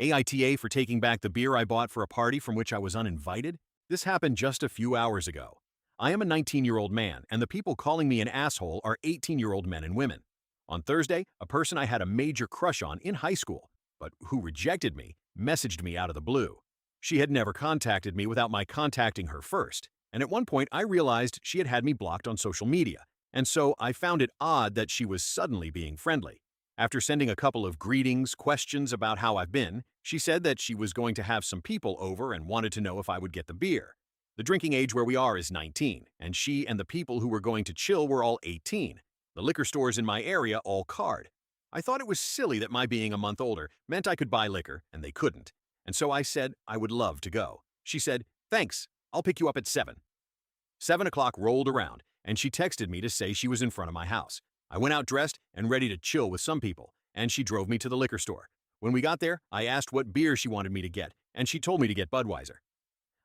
AITA for taking back the beer I bought for a party from which I was uninvited? This happened just a few hours ago. I am a 19-year-old man, and the people calling me an asshole are 18-year-old men and women. On Thursday, a person I had a major crush on in high school, but who rejected me, messaged me out of the blue. She had never contacted me without my contacting her first, and at one point I realized she had me blocked on social media, and so I found it odd that she was suddenly being friendly. After sending a couple of greetings, questions about how I've been, she said that she was going to have some people over and wanted to know if I would get the beer. The drinking age where we are is 19, and she and the people who were going to chill were all 18. The liquor stores in my area all card. I thought it was silly that my being a month older meant I could buy liquor, and they couldn't. And so I said I would love to go. She said, "Thanks, I'll pick you up at 7." 7 o'clock rolled around, and she texted me to say she was in front of my house. I went out dressed and ready to chill with some people, and she drove me to the liquor store. When we got there, I asked what beer she wanted me to get, and she told me to get Budweiser.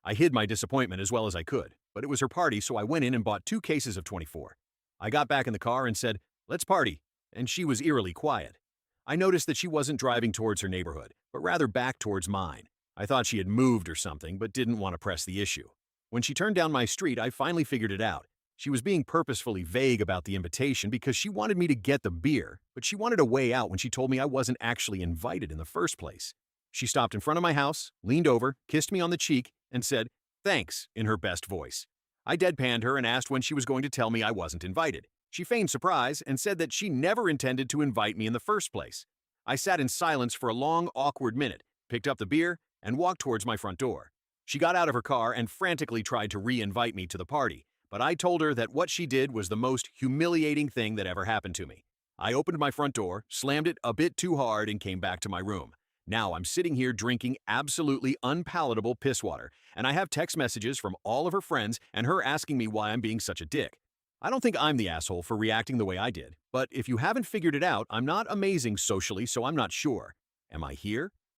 I hid my disappointment as well as I could, but it was her party, so I went in and bought 2 cases of 24. I got back in the car and said, "Let's party," and she was eerily quiet. I noticed that she wasn't driving towards her neighborhood, but rather back towards mine. I thought she had moved or something, but didn't want to press the issue. When she turned down my street, I finally figured it out. She was being purposefully vague about the invitation because she wanted me to get the beer, but she wanted a way out when she told me I wasn't actually invited in the first place. She stopped in front of my house, leaned over, kissed me on the cheek, and said, "Thanks," in her best voice. I deadpanned her and asked when she was going to tell me I wasn't invited. She feigned surprise and said that she never intended to invite me in the first place. I sat in silence for a long, awkward minute, picked up the beer, and walked towards my front door. She got out of her car and frantically tried to re-invite me to the party, but I told her that what she did was the most humiliating thing that ever happened to me. I opened my front door, slammed it a bit too hard, and came back to my room. Now I'm sitting here drinking absolutely unpalatable piss water, and I have text messages from all of her friends and her asking me why I'm being such a dick. I don't think I'm the asshole for reacting the way I did, but if you haven't figured it out, I'm not amazing socially, so I'm not sure. Am I here?